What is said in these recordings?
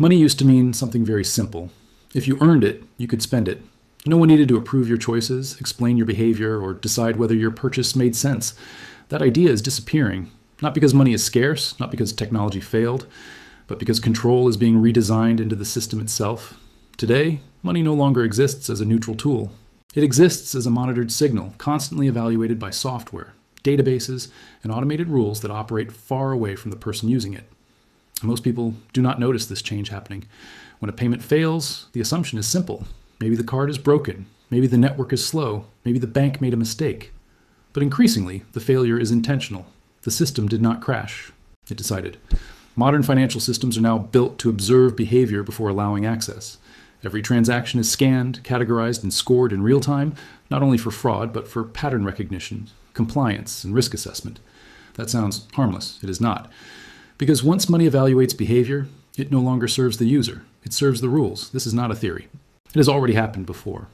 Money used to mean something very simple. If you earned it, you could spend it. No one needed to approve your choices, explain your behavior, or decide whether your purchase made sense. That idea is disappearing, not because money is scarce, not because technology failed, but because control is being redesigned into the system itself. Today, money no longer exists as a neutral tool. It exists as a monitored signal, constantly evaluated by software, databases, and automated rules that operate far away from the person using it. Most people do not notice this change happening. When a payment fails, the assumption is simple. Maybe the card is broken. Maybe the network is slow. Maybe the bank made a mistake. But increasingly, the failure is intentional. The system did not crash. It decided. Modern financial systems are now built to observe behavior before allowing access. Every transaction is scanned, categorized, and scored in real time, not only for fraud, but for pattern recognition, compliance, and risk assessment. That sounds harmless. It is not. Because once money evaluates behavior, it no longer serves the user. It serves the rules. This is not a theory. It has already happened before.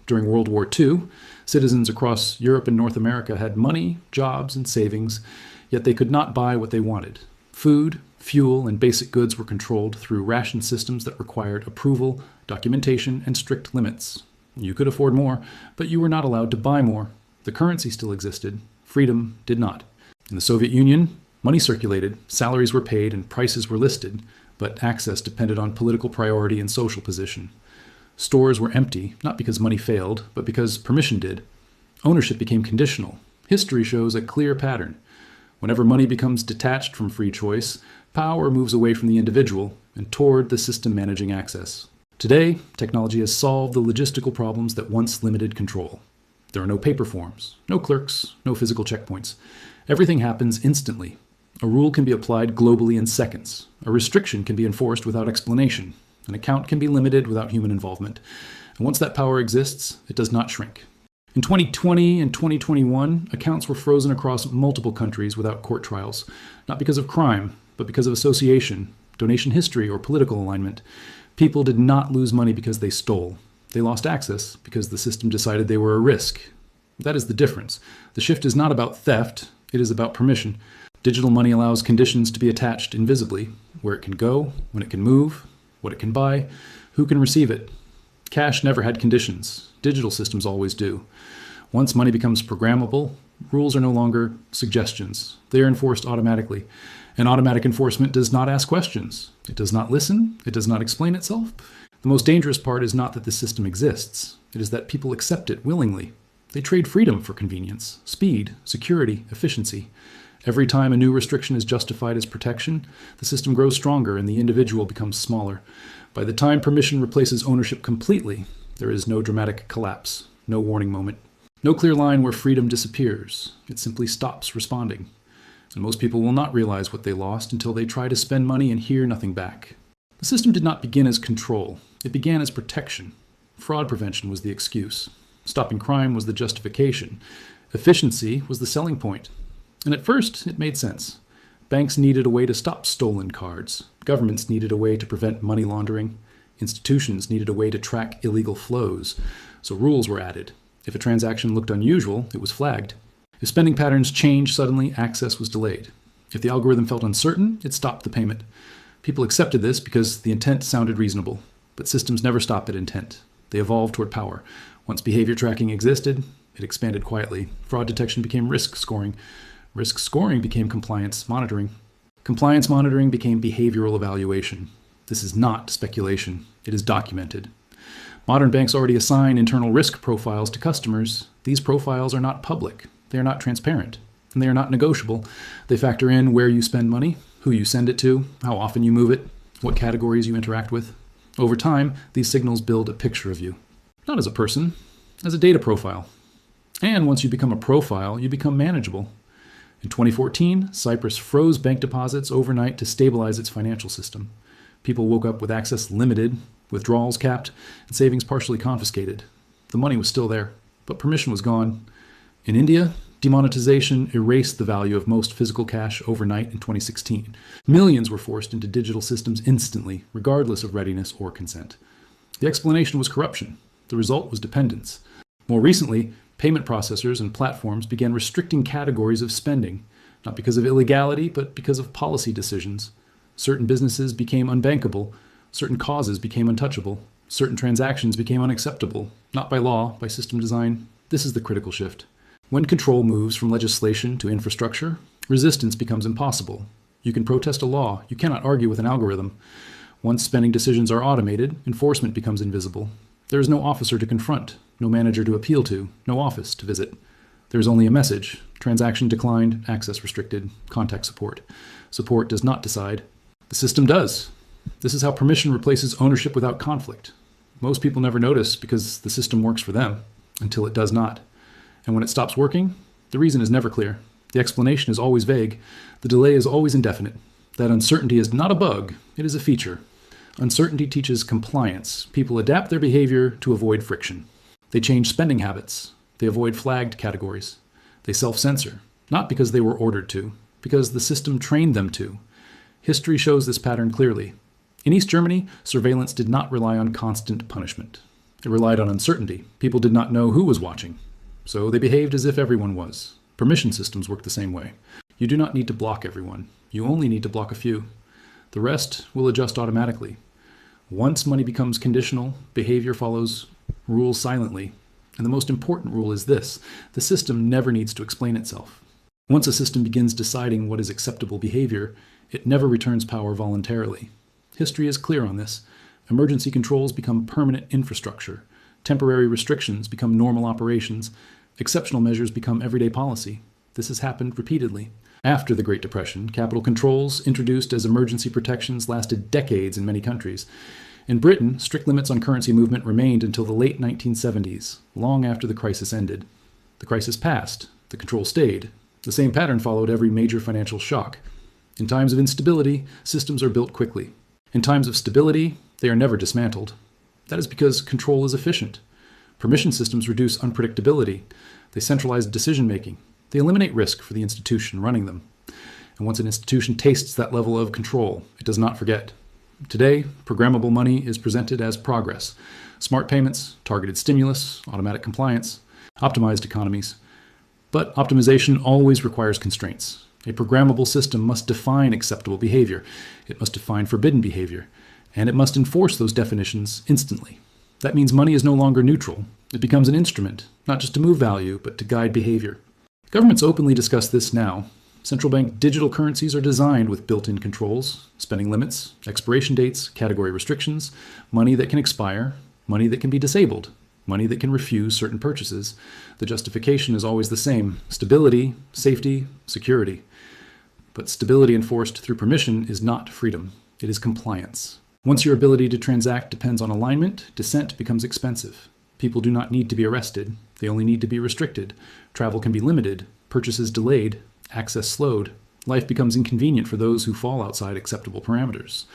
During World War II, citizens across Europe and North America had money, jobs, and savings, yet they could not buy what they wanted. Food, fuel, and basic goods were controlled through ration systems that required approval, documentation, and strict limits. You could afford more, but you were not allowed to buy more. The currency still existed. Freedom did not. In the Soviet Union, money circulated, salaries were paid, and prices were listed, but access depended on political priority and social position. Stores were empty, not because money failed, but because permission did. Ownership became conditional. History shows a clear pattern. Whenever money becomes detached from free choice, power moves away from the individual and toward the system managing access. Today, technology has solved the logistical problems that once limited control. There are no paper forms, no clerks, no physical checkpoints. Everything happens instantly. A rule can be applied globally in seconds. A restriction can be enforced without explanation. An account can be limited without human involvement. And once that power exists, it does not shrink. In 2020 and 2021, accounts were frozen across multiple countries without court trials, not because of crime, but because of association, donation history, or political alignment. People did not lose money because they stole. They lost access because the system decided they were a risk. That is the difference. The shift is not about theft, it is about permission. Digital money allows conditions to be attached invisibly, where it can go, when it can move, what it can buy, who can receive it. Cash never had conditions. Digital systems always do. Once money becomes programmable, rules are no longer suggestions. They are enforced automatically. And automatic enforcement does not ask questions. It does not listen. It does not explain itself. The most dangerous part is not that the system exists. It is that people accept it willingly. They trade freedom for convenience, speed, security, efficiency. Every time a new restriction is justified as protection, the system grows stronger and the individual becomes smaller. By the time permission replaces ownership completely, there is no dramatic collapse, no warning moment, no clear line where freedom disappears. It simply stops responding. And most people will not realize what they lost until they try to spend money and hear nothing back. The system did not begin as control. It began as protection. Fraud prevention was the excuse. Stopping crime was the justification. Efficiency was the selling point. And at first, it made sense. Banks needed a way to stop stolen cards. Governments needed a way to prevent money laundering. Institutions needed a way to track illegal flows. So rules were added. If a transaction looked unusual, it was flagged. If spending patterns changed suddenly, access was delayed. If the algorithm felt uncertain, it stopped the payment. People accepted this because the intent sounded reasonable. But systems never stop at intent. They evolve toward power. Once behavior tracking existed, it expanded quietly. Fraud detection became risk scoring. Risk scoring became compliance monitoring. Compliance monitoring became behavioral evaluation. This is not speculation. It is documented. Modern banks already assign internal risk profiles to customers. These profiles are not public. They are not transparent. And they are not negotiable. They factor in where you spend money, who you send it to, how often you move it, what categories you interact with. Over time, these signals build a picture of you. Not as a person, as a data profile. And once you become a profile, you become manageable. In 2014, Cyprus froze bank deposits overnight to stabilize its financial system. People woke up with access limited, withdrawals capped, and savings partially confiscated. The money was still there, but permission was gone. In India, demonetization erased the value of most physical cash overnight in 2016. Millions were forced into digital systems instantly, regardless of readiness or consent. The explanation was corruption. The result was dependence. More recently, payment processors and platforms began restricting categories of spending, not because of illegality, but because of policy decisions. Certain businesses became unbankable, Certain causes became untouchable. Certain transactions became unacceptable, not by law, by system design. This is the critical shift. When control moves from legislation to infrastructure, resistance becomes impossible. You can protest a law, you cannot argue with an algorithm. Once spending decisions are automated, enforcement becomes invisible. There is no officer to confront, no manager to appeal to, no office to visit. There is only a message: transaction declined, access restricted, contact support. Support does not decide. The system does. This is how permission replaces ownership without conflict. Most people never notice because the system works for them, until it does not. And when it stops working, the reason is never clear. The explanation is always vague. The delay is always indefinite. That uncertainty is not a bug, it is a feature. Uncertainty teaches compliance. People adapt their behavior to avoid friction. They change spending habits. They avoid flagged categories. They self-censor, not because they were ordered to, because the system trained them to. History shows this pattern clearly. In East Germany, surveillance did not rely on constant punishment. It relied on uncertainty. People did not know who was watching, so they behaved as if everyone was. Permission systems work the same way. You do not need to block everyone. You only need to block a few. The rest will adjust automatically. Once money becomes conditional, behavior follows rules silently. And the most important rule is this: the system never needs to explain itself. Once a system begins deciding what is acceptable behavior, it never returns power voluntarily. History is clear on this. Emergency controls become permanent infrastructure. Temporary restrictions become normal operations. Exceptional measures become everyday policy. This has happened repeatedly. After the Great Depression, capital controls introduced as emergency protections lasted decades in many countries. In Britain, strict limits on currency movement remained until the late 1970s, long after the crisis ended. The crisis passed. The control stayed. The same pattern followed every major financial shock. In times of instability, systems are built quickly. In times of stability, they are never dismantled. That is because control is efficient. Permission systems reduce unpredictability. They centralize decision-making. They eliminate risk for the institution running them. And once an institution tastes that level of control, it does not forget. Today, programmable money is presented as progress. Smart payments, targeted stimulus, automatic compliance, optimized economies. But optimization always requires constraints. A programmable system must define acceptable behavior. It must define forbidden behavior. And it must enforce those definitions instantly. That means money is no longer neutral. It becomes an instrument, not just to move value, but to guide behavior. Governments openly discuss this now. Central bank digital currencies are designed with built-in controls, spending limits, expiration dates, category restrictions, money that can expire, money that can be disabled, money that can refuse certain purchases. The justification is always the same: stability, safety, security. But stability enforced through permission is not freedom. It is compliance. Once your ability to transact depends on alignment, dissent becomes expensive. People do not need to be arrested. They only need to be restricted. Travel can be limited, purchases delayed, access slowed. Life becomes inconvenient for those who fall outside acceptable parameters.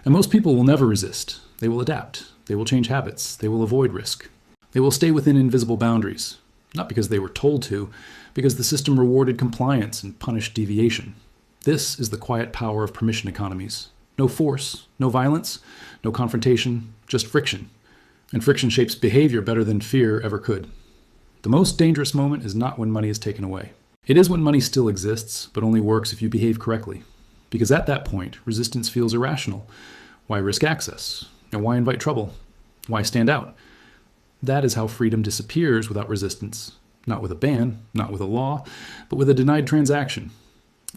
And most people will never resist. They will adapt. They will change habits. They will avoid risk. They will stay within invisible boundaries, not because they were told to, because the system rewarded compliance and punished deviation. This is the quiet power of permission economies. No force, no violence, no confrontation, just friction. And friction shapes behavior better than fear ever could. The most dangerous moment is not when money is taken away. It is when money still exists, but only works if you behave correctly. Because at that point, resistance feels irrational. Why risk access? And why invite trouble? Why stand out? That is how freedom disappears without resistance. Not with a ban, not with a law, but with a denied transaction.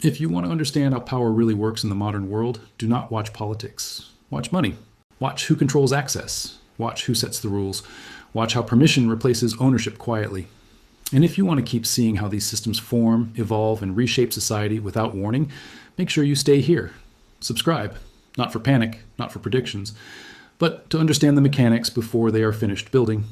If you want to understand how power really works in the modern world, do not watch politics. Watch money. Watch who controls access. Watch who sets the rules. Watch how permission replaces ownership quietly. And if you want to keep seeing how these systems form, evolve, and reshape society without warning, make sure you stay here. Subscribe. Not for panic, not for predictions, but to understand the mechanics before they are finished building.